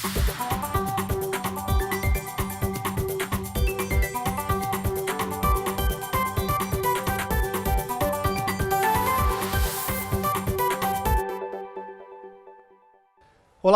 Olá,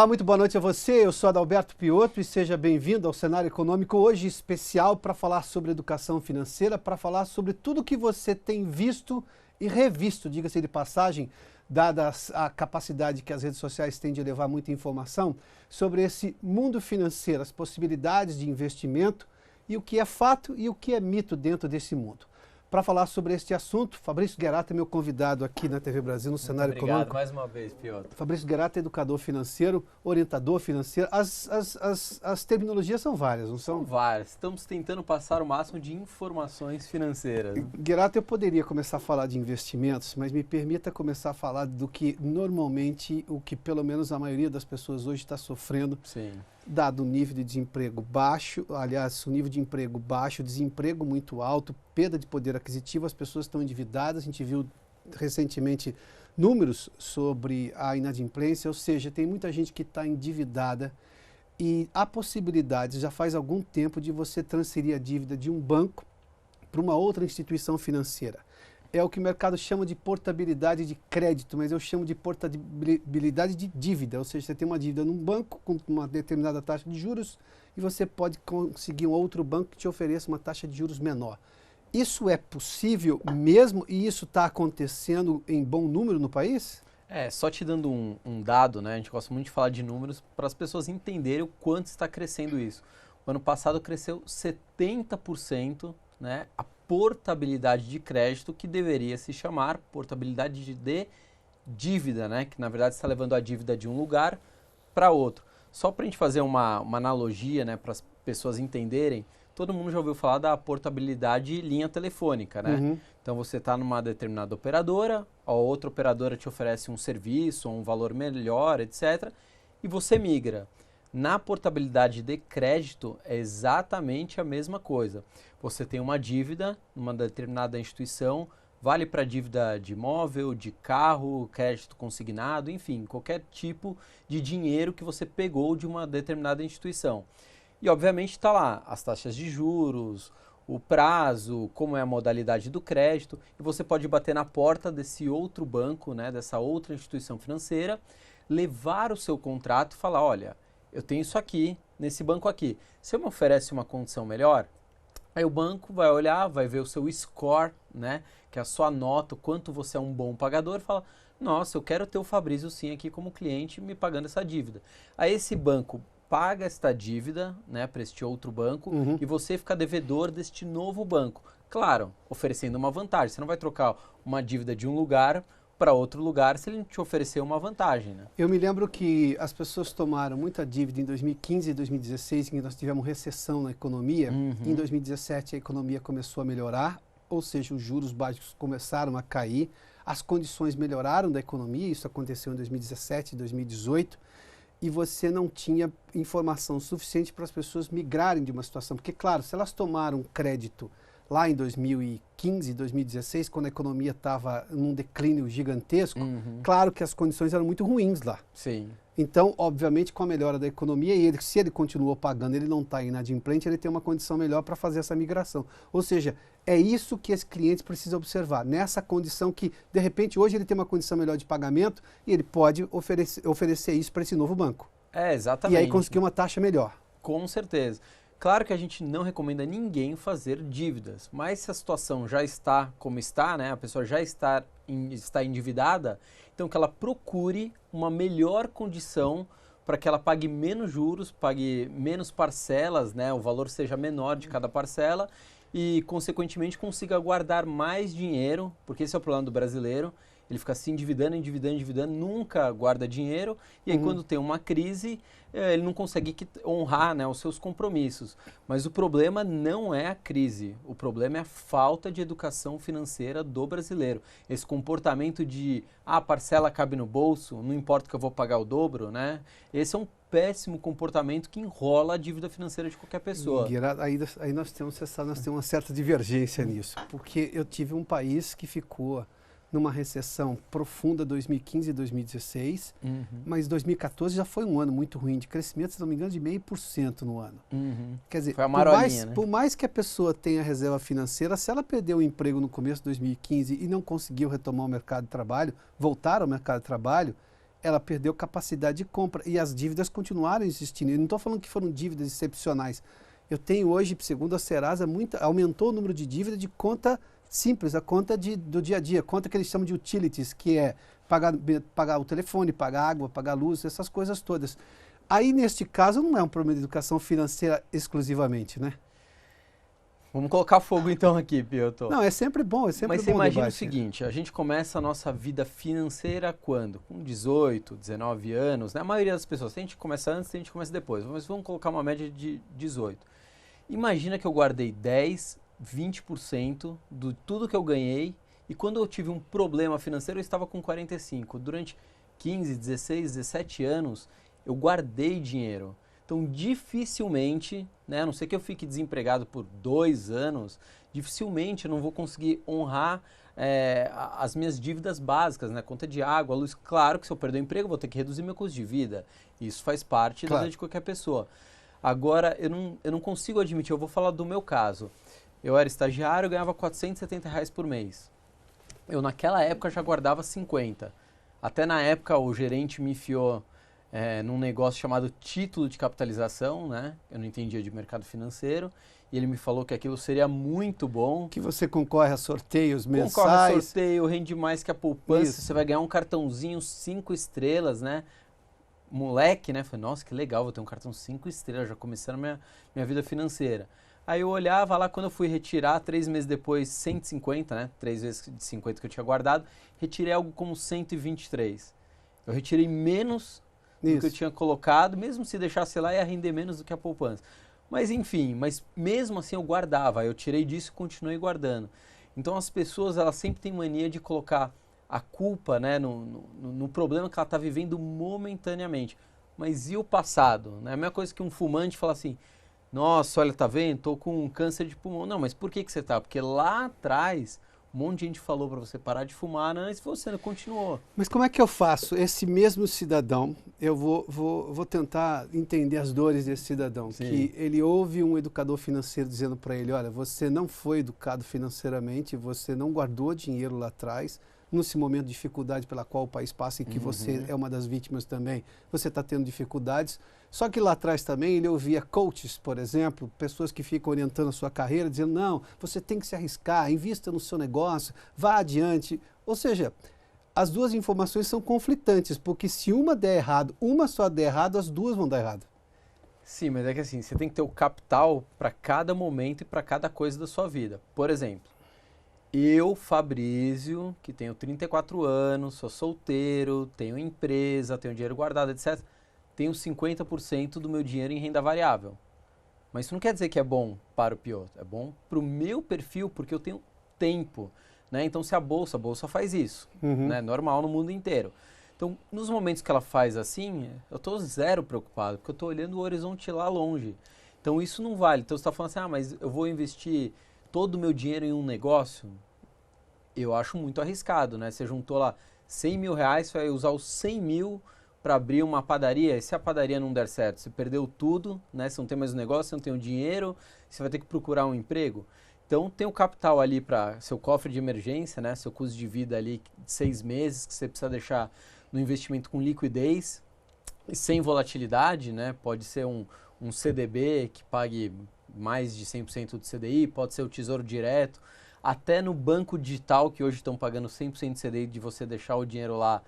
muito boa noite a você. Eu sou Adalberto Piotto e seja bem-vindo ao Cenário Econômico, hoje especial para falar sobre educação financeira, para falar sobre tudo que você tem visto e revisto, diga-se de passagem, dada a capacidade que as redes sociais têm de levar muita informação sobre esse mundo financeiro, as possibilidades de investimento e o que é fato e o que é mito dentro desse mundo. Para falar sobre este assunto, Fabrício Guerata é meu convidado aqui na TV Brasil, no Cenário Econômico. Obrigado mais uma vez, Piotr. Fabrício Guerata é educador financeiro, orientador financeiro. As terminologias são várias, não são? São várias. Estamos tentando passar o máximo de informações financeiras. Guerata, eu poderia começar a falar de investimentos, mas me permita começar a falar do que normalmente, o que pelo menos a maioria das pessoas hoje está sofrendo. Sim. Dado o nível de desemprego baixo, aliás, o nível de emprego baixo, desemprego muito alto, perda de poder aquisitivo, as pessoas estão endividadas. A gente viu recentemente números sobre a inadimplência, ou seja, tem muita gente que está endividada e há possibilidade, já faz algum tempo, de você transferir a dívida de um banco para uma outra instituição financeira. É o que o mercado chama de portabilidade de crédito, mas eu chamo de portabilidade de dívida, ou seja, você tem uma dívida num banco com uma determinada taxa de juros e você pode conseguir um outro banco que te ofereça uma taxa de juros menor. Isso é possível mesmo e isso está acontecendo em bom número no país? Só te dando um dado, né? A gente gosta muito de falar de números para as pessoas entenderem o quanto está crescendo isso. O ano passado cresceu 70%, né? A portabilidade de crédito, que deveria se chamar portabilidade de dívida, né? Que na verdade está levando a dívida de um lugar para outro. Só para a gente fazer uma analogia, né? Para as pessoas entenderem, todo mundo já ouviu falar da portabilidade linha telefônica, né? Uhum. Então você está numa determinada operadora, a outra operadora te oferece um serviço, um valor melhor, etc. E você migra. Na portabilidade de crédito é exatamente a mesma coisa. Você tem uma dívida numa determinada instituição, vale para dívida de imóvel, de carro, crédito consignado, enfim, qualquer tipo de dinheiro que você pegou de uma determinada instituição. E obviamente está lá as taxas de juros, o prazo, como é a modalidade do crédito, e você pode bater na porta desse outro banco, né, dessa outra instituição financeira, levar o seu contrato e falar, olha, eu tenho isso aqui, nesse banco aqui. Você me oferece uma condição melhor? Aí o banco vai olhar, vai ver o seu score, né, que é a sua nota, o quanto você é um bom pagador, e fala, nossa, eu quero ter o Fabrício sim aqui como cliente me pagando essa dívida. Aí esse banco paga esta dívida, né, para este outro banco, e você fica devedor deste novo banco. Claro, oferecendo uma vantagem. Você não vai trocar uma dívida de um lugar para outro lugar se ele não te oferecer uma vantagem, né? Eu me lembro que as pessoas tomaram muita dívida em 2015 e 2016, em que nós tivemos recessão na economia. Em 2017 a economia começou a melhorar, ou seja, os juros básicos começaram a cair, as condições melhoraram da economia, isso aconteceu em 2017 e 2018, e você não tinha informação suficiente para as pessoas migrarem de uma situação. Porque, claro, se elas tomaram crédito lá em 2015, 2016, quando a economia estava num declínio gigantesco, claro que as condições eram muito ruins lá. Sim. Então, obviamente, com a melhora da economia, e se ele continuou pagando, ele não está inadimplente, ele tem uma condição melhor para fazer essa migração. Ou seja, é isso que esse cliente precisa observar, nessa condição que, de repente, hoje ele tem uma condição melhor de pagamento e ele pode oferecer isso para esse novo banco. Exatamente. E aí conseguir uma taxa melhor. Com certeza. Claro que a gente não recomenda ninguém fazer dívidas, mas se a situação já está como está, né, a pessoa já está endividada, então que ela procure uma melhor condição para que ela pague menos juros, pague menos parcelas, né, o valor seja menor de cada parcela e, consequentemente, consiga guardar mais dinheiro, porque esse é o problema do brasileiro. Ele fica se endividando, nunca guarda dinheiro, e aí quando tem uma crise, ele não consegue honrar, né, os seus compromissos. Mas o problema não é a crise, o problema é a falta de educação financeira do brasileiro. Esse comportamento de, a parcela cabe no bolso, não importa que eu vou pagar o dobro, né? Esse é um péssimo comportamento que enrola a dívida financeira de qualquer pessoa. Aí nós temos uma certa divergência nisso, porque eu tive um país que ficou numa recessão profunda 2015 e 2016, mas 2014 já foi um ano muito ruim de crescimento, se não me engano, de 0,5% no ano. Quer dizer, foi a marolinha, né? por mais que a pessoa tenha reserva financeira, se ela perdeu o emprego no começo de 2015 e não conseguiu retomar o mercado de trabalho, voltar ao mercado de trabalho, ela perdeu capacidade de compra e as dívidas continuaram existindo. Eu não estou falando que foram dívidas excepcionais. Eu tenho hoje, segundo a Serasa, aumentou o número de dívidas de conta simples, a conta do dia a dia, conta que eles chamam de utilities, que é pagar o telefone, pagar água, pagar luz, essas coisas todas. Aí, neste caso, não é um problema de educação financeira exclusivamente, né? Vamos colocar fogo então aqui, Piotr. Não, é sempre bom, é sempre bom. Mas você imagina debate. O seguinte, a gente começa a nossa vida financeira quando? Com 18, 19 anos, né? A maioria das pessoas, tem gente que começa antes, tem gente que começa depois, mas vamos colocar uma média de 18. Imagina que eu guardei 10, 20% de tudo que eu ganhei e quando eu tive um problema financeiro eu estava com 45. Durante 15, 16, 17 anos eu guardei dinheiro. Então dificilmente, né, a não ser que eu fique desempregado por 2 anos, dificilmente eu não vou conseguir honrar as minhas dívidas básicas, né, conta de água, luz. Claro que se eu perder o emprego eu vou ter que reduzir meu custo de vida. Isso faz parte da vida de qualquer pessoa. Agora eu não consigo admitir, eu vou falar do meu caso. Eu era estagiário, eu ganhava R$470 por mês. Eu naquela época já guardava 50. Até na época o gerente me enfiou num negócio chamado título de capitalização, né? Eu não entendia de mercado financeiro. E ele me falou que aquilo seria muito bom. Que você concorre a sorteios mensais. Concorre a sorteio, rende mais que a poupança. Isso. Você vai ganhar um cartãozinho 5 estrelas, né? Moleque, né? Falei, nossa, que legal, vou ter um cartão 5 estrelas, já começando minha vida financeira. Aí eu olhava lá, quando eu fui retirar, 3 meses depois, 150, né? 3 vezes de 50 que eu tinha guardado, retirei algo como 123. Eu retirei menos do que eu tinha colocado, mesmo se deixasse lá, ia render menos do que a poupança. Mas enfim, mas mesmo assim eu guardava, eu tirei disso e continuei guardando. Então as pessoas, elas sempre têm mania de colocar a culpa, né, no problema que ela está vivendo momentaneamente. Mas e o passado? Né? A mesma coisa que um fumante fala assim, nossa, olha, tá vendo? Tô com câncer de pulmão. Não, mas por que você tá? Porque lá atrás, um monte de gente falou para você parar de fumar, antes você não continuou. Mas como é que eu faço? Esse mesmo cidadão, eu vou tentar entender as dores desse cidadão. Sim. Que ele ouve um educador financeiro dizendo para ele, olha, você não foi educado financeiramente, você não guardou dinheiro lá atrás, nesse momento de dificuldade pela qual o país passa e que você é uma das vítimas também, você está tendo dificuldades. Só que lá atrás também ele ouvia coaches, por exemplo, pessoas que ficam orientando a sua carreira, dizendo, não, você tem que se arriscar, invista no seu negócio, vá adiante. Ou seja, as duas informações são conflitantes, porque se uma der errado, uma só der errado, as duas vão dar errado. Sim, mas é que assim, você tem que ter o capital para cada momento e para cada coisa da sua vida. Por exemplo, eu, Fabrício, que tenho 34 anos, sou solteiro, tenho empresa, tenho dinheiro guardado, etc., tenho 50% do meu dinheiro em renda variável. Mas isso não quer dizer que é bom para o Piotr, é bom para o meu perfil, porque eu tenho tempo. Né? Então, se a bolsa faz isso, né? Normal no mundo inteiro. Então, nos momentos que ela faz assim, eu estou zero preocupado, porque eu estou olhando o horizonte lá longe. Então, isso não vale. Então, você está falando assim, mas eu vou investir todo o meu dinheiro em um negócio? Eu acho muito arriscado, né? Você juntou lá 100 mil reais, você vai usar os 100 mil para abrir uma padaria, e se a padaria não der certo, você perdeu tudo, né? Você não tem mais um negócio, você não tem o dinheiro, você vai ter que procurar um emprego. Então, tem o capital ali para seu cofre de emergência, né? Seu custo de vida ali de 6 meses, que você precisa deixar no investimento com liquidez e sem volatilidade, né? Pode ser um CDB que pague mais de 100% do CDI, pode ser o Tesouro Direto, até no banco digital, que hoje estão pagando 100% do CDI, de você deixar o dinheiro lá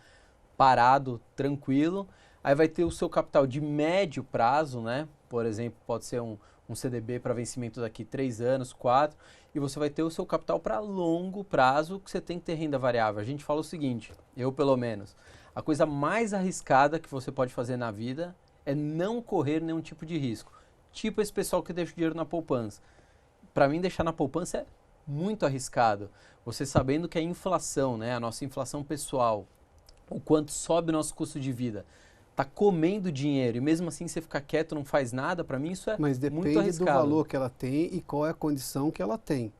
parado, tranquilo. Aí vai ter o seu capital de médio prazo, né? Por exemplo, pode ser um CDB para vencimento daqui 3 anos, 4, e você vai ter o seu capital para longo prazo, que você tem que ter renda variável. A gente fala o seguinte, eu pelo menos, a coisa mais arriscada que você pode fazer na vida é não correr nenhum tipo de risco. Tipo esse pessoal que deixa o dinheiro na poupança. Para mim, deixar na poupança é muito arriscado. Você sabendo que a inflação, né, a nossa inflação pessoal, o quanto sobe o nosso custo de vida, tá comendo dinheiro e mesmo assim você ficar quieto, não faz nada, para mim isso é muito arriscado. Mas depende do valor que ela tem e qual é a condição que ela tem.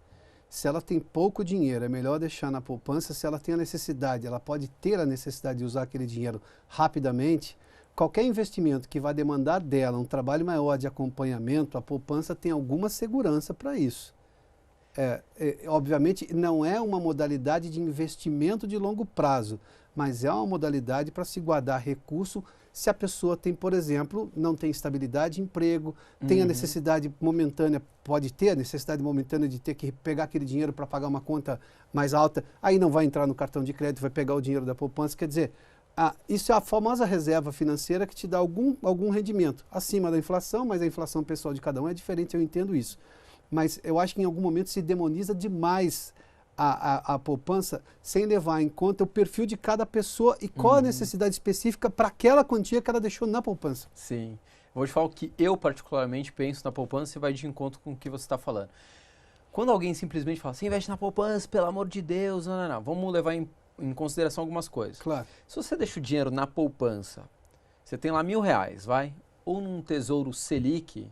Se ela tem pouco dinheiro, é melhor deixar na poupança. Se ela tem a necessidade, ela pode ter a necessidade de usar aquele dinheiro rapidamente. Qualquer investimento que vai demandar dela um trabalho maior de acompanhamento, a poupança tem alguma segurança para isso. Obviamente, não é uma modalidade de investimento de longo prazo, mas é uma modalidade para se guardar recurso se a pessoa tem, por exemplo, não tem estabilidade de emprego, tem a necessidade momentânea, pode ter a necessidade momentânea de ter que pegar aquele dinheiro para pagar uma conta mais alta, aí não vai entrar no cartão de crédito, vai pegar o dinheiro da poupança. Quer dizer, isso é a famosa reserva financeira que te dá algum rendimento acima da inflação, mas a inflação pessoal de cada um é diferente, eu entendo isso. Mas eu acho que em algum momento se demoniza demais a poupança sem levar em conta o perfil de cada pessoa e qual a necessidade específica para aquela quantia que ela deixou na poupança. Sim. Vou te falar o que eu particularmente penso na poupança e vai de encontro com o que você está falando. Quando alguém simplesmente fala assim, investe na poupança, pelo amor de Deus, não. Vamos levar em consideração algumas coisas. Claro. Se você deixa o dinheiro na poupança, você tem lá R$1.000, vai? Ou num Tesouro Selic,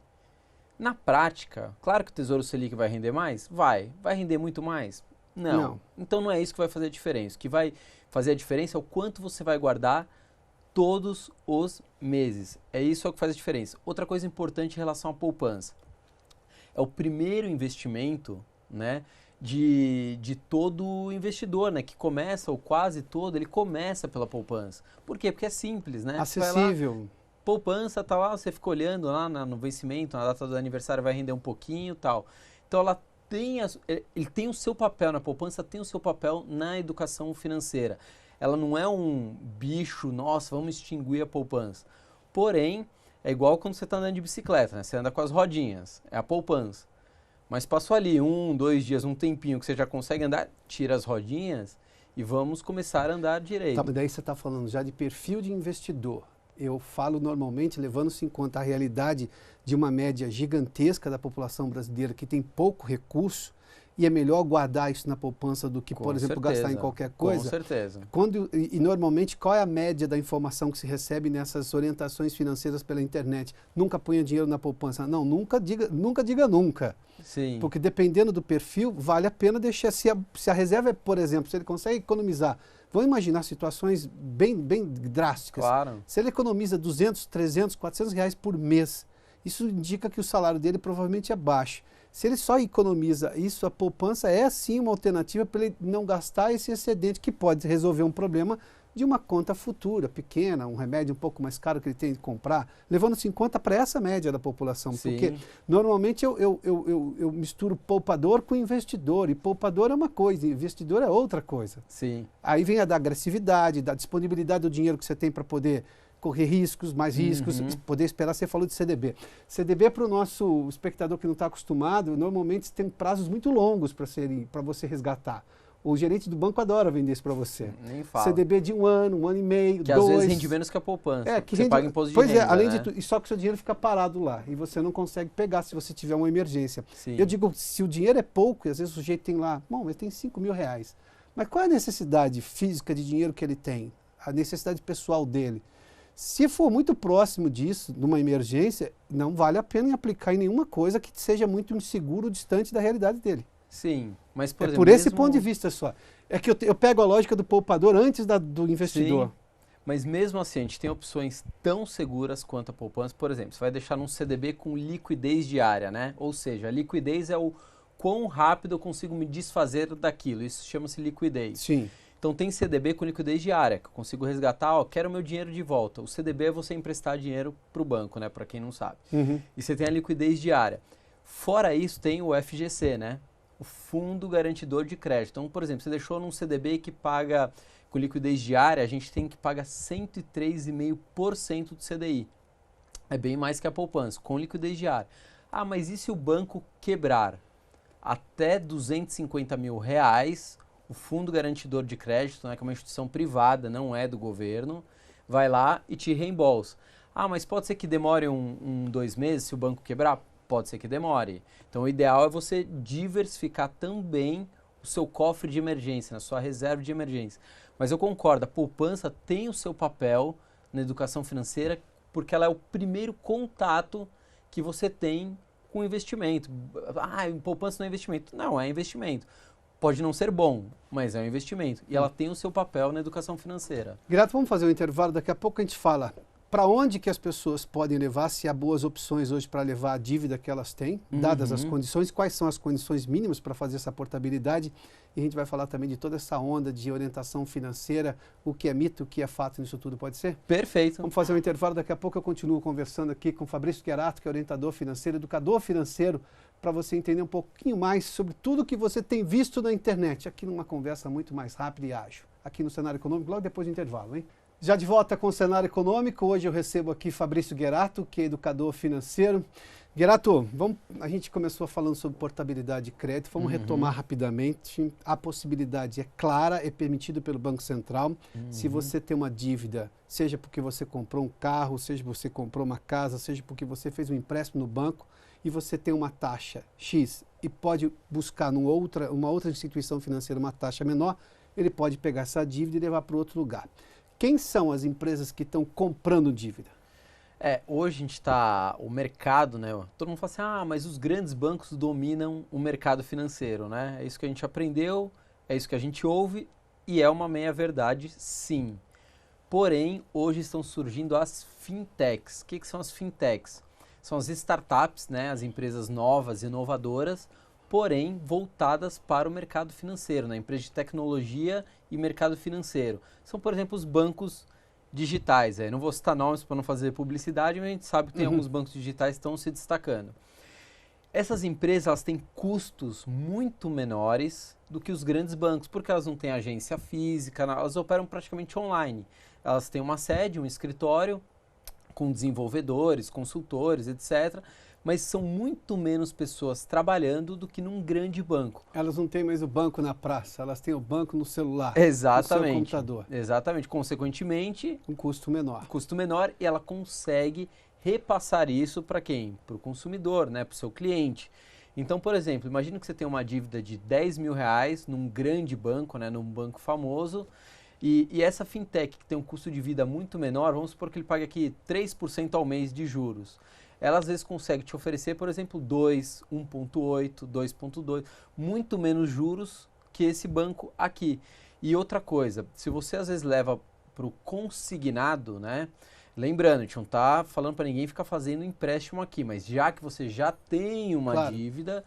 na prática, claro que o Tesouro Selic vai render mais? Vai render muito mais? Não. Então não é isso que vai fazer a diferença. O que vai fazer a diferença é o quanto você vai guardar todos os meses. É isso que faz a diferença. Outra coisa importante em relação à poupança. É o primeiro investimento, né, de todo investidor, né, que começa, ou quase todo, ele começa pela poupança. Por quê? Porque é simples, né? Acessível. Poupança, tá lá, você fica olhando lá no vencimento, na data do aniversário vai render um pouquinho e tal. Então ela ele tem o seu papel na poupança, tem o seu papel na educação financeira. Ela não é um bicho, nossa, vamos extinguir a poupança. Porém, é igual quando você está andando de bicicleta, né? Você anda com as rodinhas, é a poupança. Mas passou ali 1, 2 dias, um tempinho que você já consegue andar, tira as rodinhas e vamos começar a andar direito. Tá, mas daí você está falando já de perfil de investidor. Eu falo normalmente, levando-se em conta a realidade de uma média gigantesca da população brasileira que tem pouco recurso, e é melhor guardar isso na poupança do que, por exemplo, gastar em qualquer coisa. Com certeza. E normalmente, qual é a média da informação que se recebe nessas orientações financeiras pela internet? Nunca ponha dinheiro na poupança. Não, nunca diga nunca. Sim. Porque dependendo do perfil, vale a pena deixar. Se a reserva, por exemplo, se ele consegue economizar, vamos imaginar situações bem drásticas. Claro. Se ele economiza 200, 300, 400 reais por mês, isso indica que o salário dele provavelmente é baixo. Se ele só economiza isso, a poupança é sim uma alternativa para ele não gastar esse excedente que pode resolver um problema de uma conta futura, pequena, um remédio um pouco mais caro que ele tem que comprar, levando-se em conta para essa média da população. Sim. Porque normalmente eu misturo poupador com investidor, e poupador é uma coisa, investidor é outra coisa. Sim. Aí vem a da agressividade, da disponibilidade do dinheiro que você tem para poder correr riscos, mais riscos, poder esperar. Você falou de CDB. CDB, para o nosso espectador que não está acostumado, normalmente tem prazos muito longos para você resgatar. O gerente do banco adora vender isso para você. Nem fala. CDB de 1 ano, 1 ano e meio, que 2. às vezes rende menos que a poupança. Que você paga imposto de renda, Pois é, além né? de tudo, e só que o seu dinheiro fica parado lá e você não consegue pegar se você tiver uma emergência. Sim. Eu digo, se o dinheiro é pouco, e às vezes o sujeito tem lá, bom, ele tem R$5.000, mas qual é a necessidade física de dinheiro que ele tem? A necessidade pessoal dele? Se for muito próximo disso, numa emergência, não vale a pena aplicar em nenhuma coisa que seja muito inseguro, distante da realidade dele. Sim, mas por exemplo, por esse ponto de vista só. É que eu pego a lógica do poupador antes do investidor. Sim, mas mesmo assim, a gente tem opções tão seguras quanto a poupança. Por exemplo, você vai deixar num CDB com liquidez diária, né? Ou seja, a liquidez é o quão rápido eu consigo me desfazer daquilo. Isso chama-se liquidez. Sim. Então tem CDB com liquidez diária, que eu consigo resgatar, quero meu dinheiro de volta. O CDB é você emprestar dinheiro para o banco, né? Para quem não sabe. E você tem a liquidez diária. Fora isso, tem o FGC, né? O Fundo Garantidor de Crédito. Então, por exemplo, você deixou num CDB que paga com liquidez diária, a gente tem que pagar 103,5% do CDI. É bem mais que a poupança, com liquidez diária. Ah, mas e se o banco quebrar? Até R$250 mil, o Fundo Garantidor de Crédito, né, que é uma instituição privada, não é do governo, vai lá e te reembolsa. Ah, mas pode ser que demore 2 meses se o banco quebrar? Pode ser que demore. Então, o ideal é você diversificar também o seu cofre de emergência, na sua reserva de emergência. Mas eu concordo, a poupança tem o seu papel na educação financeira porque ela é o primeiro contato que você tem com investimento. Ah, poupança não é investimento. Não, é investimento. Pode não ser bom, mas é um investimento. E ela tem o seu papel na educação financeira. Grato, vamos fazer um intervalo, daqui a pouco a gente fala para onde que as pessoas podem levar, se há boas opções hoje para levar a dívida que elas têm, dadas as condições, quais são as condições mínimas para fazer essa portabilidade, e a gente vai falar também de toda essa onda de orientação financeira, o que é mito, o que é fato nisso tudo, pode ser? Perfeito. Vamos fazer um intervalo, daqui a pouco eu continuo conversando aqui com Fabrício Guerato, que é orientador financeiro, educador financeiro, para você entender um pouquinho mais sobre tudo que você tem visto na internet, aqui numa conversa muito mais rápida e ágil, aqui no Cenário Econômico, logo depois do intervalo, hein? Já de volta com o Cenário Econômico, hoje eu recebo aqui Fabrício Guerato, que é educador financeiro. Guerato, a gente começou falando sobre portabilidade de crédito, vamos retomar rapidamente. A possibilidade é clara, é permitido pelo Banco Central. Se você tem uma dívida, seja porque você comprou um carro, seja porque você comprou uma casa, seja porque você fez um empréstimo no banco e você tem uma taxa X e pode buscar uma outra instituição financeira uma taxa menor, ele pode pegar essa dívida e levar para outro lugar. Quem são as empresas que estão comprando dívida? Hoje a gente está, o mercado, né? Todo mundo fala assim, mas os grandes bancos dominam o mercado financeiro, né? É isso que a gente aprendeu, é isso que a gente ouve e é uma meia-verdade, sim. Porém, hoje estão surgindo as fintechs. O que são as fintechs? São as startups, né? As empresas novas, inovadoras, porém voltadas para o mercado financeiro, né? Empresas de tecnologia e mercado financeiro. São, por exemplo, os bancos digitais. Não vou citar nomes para não fazer publicidade, mas a gente sabe que tem alguns bancos digitais que estão se destacando. Essas empresas elas têm custos muito menores do que os grandes bancos, porque elas não têm agência física, elas operam praticamente online. Elas têm uma sede, um escritório com desenvolvedores, consultores, etc., mas são muito menos pessoas trabalhando do que num grande banco. Elas não têm mais o banco na praça, elas têm o banco no celular, exatamente, no seu computador. Exatamente, consequentemente... Um custo menor. Custo menor e ela consegue repassar isso para quem? Para o consumidor, né? Para o seu cliente. Então, por exemplo, imagina que você tem uma dívida de 10 mil reais num grande banco, né? Num banco famoso, e essa fintech que tem um custo de vida muito menor, vamos supor que ele pague aqui 3% ao mês de juros. Ela às vezes consegue te oferecer, por exemplo, 2, 1,8, 2,2, muito menos juros que esse banco aqui. E outra coisa, se você às vezes leva para o consignado, né? Lembrando, a gente não está falando para ninguém ficar fazendo empréstimo aqui, mas já que você já tem uma dívida,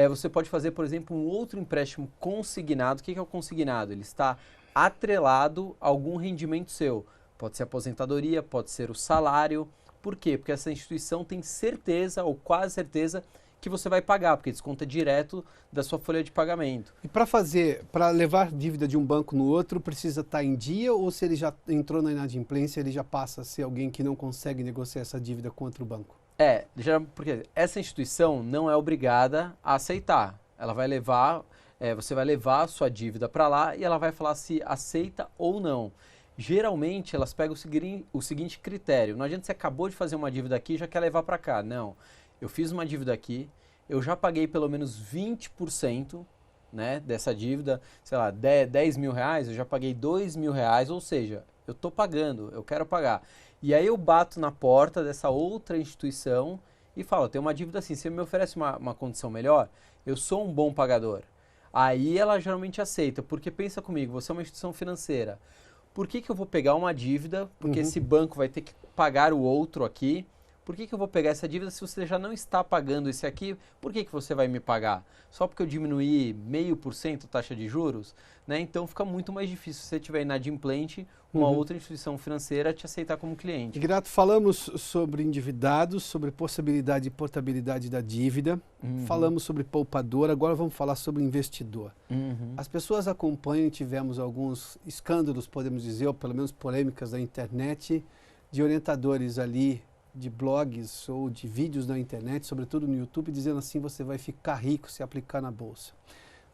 você pode fazer, por exemplo, um outro empréstimo consignado. O que é o consignado? Ele está atrelado a algum rendimento seu. Pode ser aposentadoria, pode ser o salário. Por quê? Porque essa instituição tem certeza, ou quase certeza, que você vai pagar, porque desconta direto da sua folha de pagamento. E para levar dívida de um banco no outro, precisa estar em dia, ou se ele já entrou na inadimplência, ele já passa a ser alguém que não consegue negociar essa dívida contra o banco? Porque essa instituição não é obrigada a aceitar. Ela vai levar, você vai levar a sua dívida para lá e ela vai falar se aceita ou não. Geralmente, elas pegam o seguinte critério. Não adianta você acabou de fazer uma dívida aqui e já quer levar para cá. Não. Eu fiz uma dívida aqui, eu já paguei pelo menos 20%, né, dessa dívida. Sei lá, 10 mil reais, eu já paguei 2 mil reais. Ou seja, eu estou pagando, eu quero pagar. E aí eu bato na porta dessa outra instituição e falo, tem uma dívida assim, você me oferece uma condição melhor? Eu sou um bom pagador. Aí ela geralmente aceita, porque pensa comigo, você é uma instituição financeira. Por que eu vou pegar uma dívida, porque esse banco vai ter que pagar o outro aqui? Por que eu vou pegar essa dívida se você já não está pagando esse aqui? Por que você vai me pagar? Só porque eu diminuí 0,5% a taxa de juros? Né? Então fica muito mais difícil se você tiver inadimplente, uma outra instituição financeira te aceitar como cliente. Grato, falamos sobre endividados, sobre possibilidade de portabilidade da dívida, falamos sobre poupador, agora vamos falar sobre investidor. As pessoas acompanham, tivemos alguns escândalos, podemos dizer, ou pelo menos polêmicas da internet, de orientadores ali, de blogs ou de vídeos na internet, sobretudo no YouTube, dizendo assim, você vai ficar rico se aplicar na Bolsa.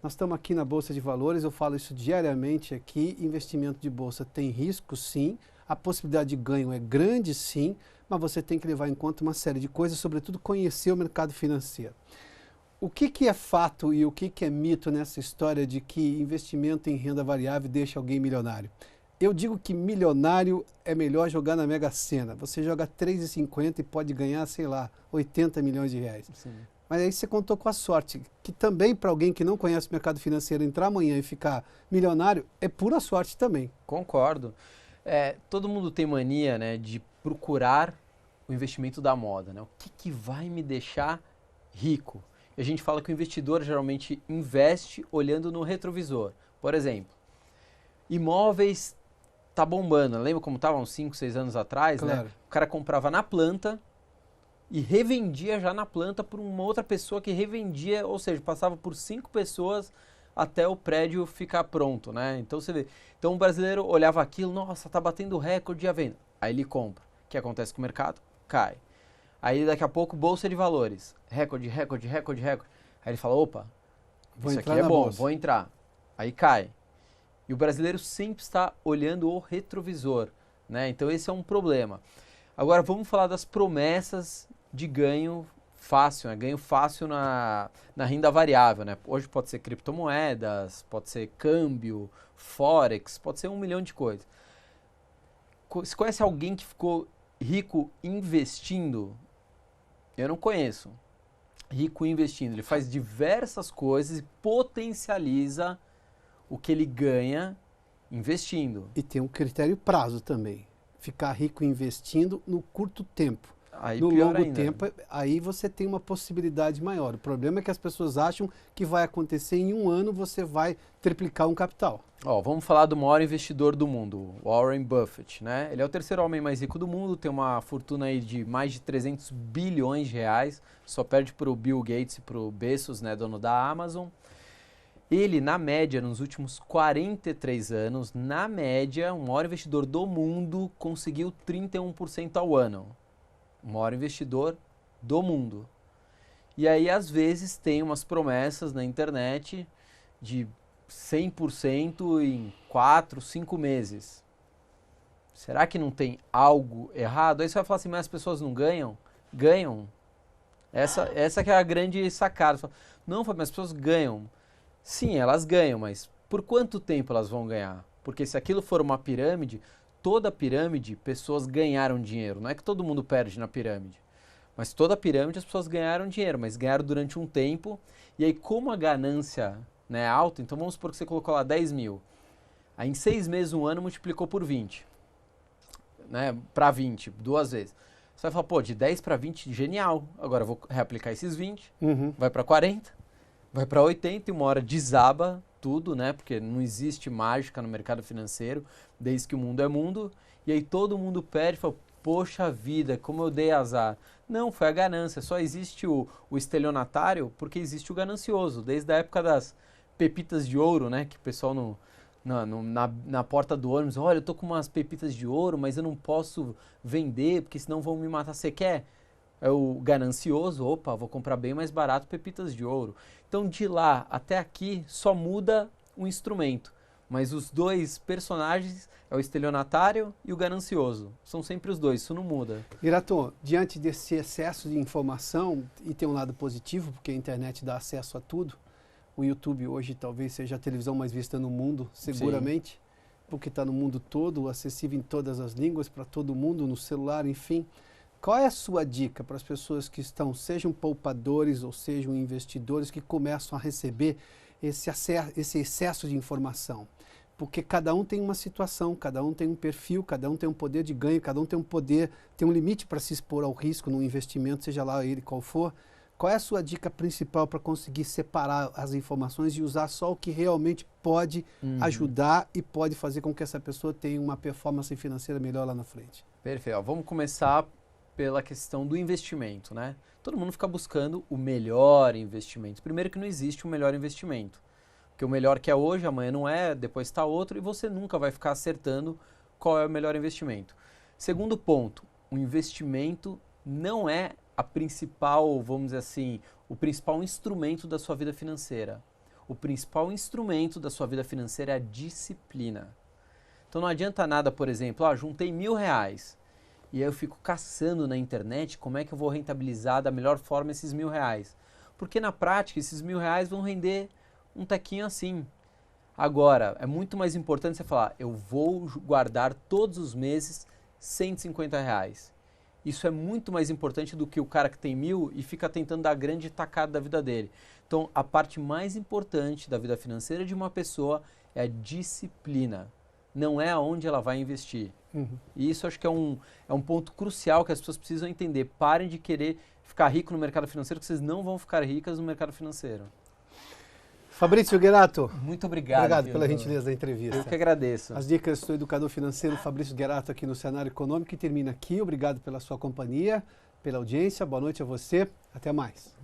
Nós estamos aqui na Bolsa de Valores, eu falo isso diariamente aqui, investimento de Bolsa tem risco sim, a possibilidade de ganho é grande sim, mas você tem que levar em conta uma série de coisas, sobretudo conhecer o mercado financeiro. O que é fato e o que é mito nessa história de que investimento em renda variável deixa alguém milionário? Eu digo que milionário é melhor jogar na Mega Sena. Você joga 3,50 e pode ganhar, sei lá, 80 milhões de reais. Sim. Mas aí você contou com a sorte, que também para alguém que não conhece o mercado financeiro entrar amanhã e ficar milionário é pura sorte também. Concordo. Todo mundo tem mania, né, de procurar o investimento da moda, né? O que vai me deixar rico? E a gente fala que o investidor geralmente investe olhando no retrovisor. Por exemplo, imóveis tá bombando. Lembra como estava uns 5, 6 anos atrás, Claro. né? O cara comprava na planta e revendia já na planta por uma outra pessoa que revendia, ou seja, passava por 5 pessoas até o prédio ficar pronto, né? Então você vê. Então o brasileiro olhava aquilo, nossa, tá batendo recorde à venda. Aí ele compra. O que acontece com o mercado? Cai. Aí daqui a pouco, bolsa de valores. Recorde, recorde, recorde, recorde. Aí ele fala, opa, Vou isso aqui entrar é na bom, bolsa. vou entrar. Aí cai. E o brasileiro sempre está olhando o retrovisor, né? Então esse é um problema. Agora vamos falar das promessas de ganho fácil, né? Ganho fácil na renda variável, né? Hoje pode ser criptomoedas, pode ser câmbio, forex, pode ser 1 milhão de coisas. Você conhece alguém que ficou rico investindo? Eu não conheço. Rico investindo. Ele faz diversas coisas e potencializa o que ele ganha investindo. E tem um critério prazo também. Ficar rico investindo no curto tempo. Aí No pior longo ainda. tempo, aí você tem uma possibilidade maior. O problema é que as pessoas acham que vai acontecer em um ano, você vai triplicar um capital. Ó, vamos falar do maior investidor do mundo, Warren Buffett, né? Ele é o terceiro homem mais rico do mundo, tem uma fortuna aí de mais de 300 bilhões de reais, só perde para o Bill Gates e para o Bezos, né, dono da Amazon. Ele, na média, nos últimos 43 anos, na média, o maior investidor do mundo conseguiu 31% ao ano. O maior investidor do mundo. E aí, às vezes, tem umas promessas na internet de 100% em 4, 5 meses. Será que não tem algo errado? Aí você vai falar assim, mas as pessoas não ganham? Ganham. Essa que é a grande sacada. Não, mas as pessoas ganham. Sim, elas ganham, mas por quanto tempo elas vão ganhar? Porque se aquilo for uma pirâmide, toda pirâmide, pessoas ganharam dinheiro. Não é que todo mundo perde na pirâmide. Mas toda pirâmide as pessoas ganharam dinheiro, mas ganharam durante um tempo. E aí, como a ganância, né, é alta, então vamos supor que você colocou lá 10 mil. Aí em 6 meses, um ano, multiplicou por 20. Né, para 20, 2 vezes. Você vai falar, pô, de 10 para 20, genial. Agora eu vou reaplicar esses 20, vai para 40, vai para 80 e uma hora desaba tudo, né? Porque não existe mágica no mercado financeiro, desde que o mundo é mundo. E aí todo mundo perde e fala, poxa vida, como eu dei azar. Não, foi a ganância. Só existe o estelionatário porque existe o ganancioso. Desde a época das pepitas de ouro, né? Que o pessoal na porta do ônibus, olha, eu tô com umas pepitas de ouro, mas eu não posso vender porque senão vão me matar. Você quer? É o ganancioso, opa, vou comprar bem mais barato pepitas de ouro. Então de lá até aqui só muda o instrumento, mas os dois personagens é o estelionatário e o ganancioso. São sempre os dois, isso não muda. Iraton, diante desse excesso de informação, e tem um lado positivo, porque a internet dá acesso a tudo, o YouTube hoje talvez seja a televisão mais vista no mundo, seguramente, sim, porque está no mundo todo, acessível em todas as línguas, para todo mundo, no celular, enfim. Qual é a sua dica para as pessoas que estão, sejam poupadores ou sejam investidores, que começam a receber esse excesso de informação? Porque cada um tem uma situação, cada um tem um perfil, cada um tem um poder de ganho, cada um tem um poder, tem um limite para se expor ao risco num investimento, seja lá ele qual for. Qual é a sua dica principal para conseguir separar as informações e usar só o que realmente pode ajudar e pode fazer com que essa pessoa tenha uma performance financeira melhor lá na frente? Perfeito. Vamos começar pela questão do investimento, né? Todo mundo fica buscando o melhor investimento. Primeiro que não existe um melhor investimento. Porque o melhor que é hoje, amanhã não é, depois está outro e você nunca vai ficar acertando qual é o melhor investimento. Segundo ponto, o investimento não é a principal, vamos dizer assim, o principal instrumento da sua vida financeira. O principal instrumento da sua vida financeira é a disciplina. Então não adianta nada, por exemplo, juntei R$1.000 e aí eu fico caçando na internet como é que eu vou rentabilizar da melhor forma esses R$1.000. Porque na prática esses R$1.000 vão render um tequinho assim. Agora, é muito mais importante você falar, eu vou guardar todos os meses R$ 150. Isso é muito mais importante do que o cara que tem 1.000 e fica tentando dar a grande tacada da vida dele. Então, a parte mais importante da vida financeira de uma pessoa é a disciplina. Não é aonde ela vai investir. E isso acho que é um ponto crucial que as pessoas precisam entender. Parem de querer ficar rico no mercado financeiro, que vocês não vão ficar ricas no mercado financeiro. Fabrício Guerato. Muito obrigado. Obrigado pela gentileza da entrevista. Eu que agradeço. As dicas do educador financeiro Fabrício Guerato aqui no Cenário Econômico, que termina aqui. Obrigado pela sua companhia, pela audiência. Boa noite a você. Até mais.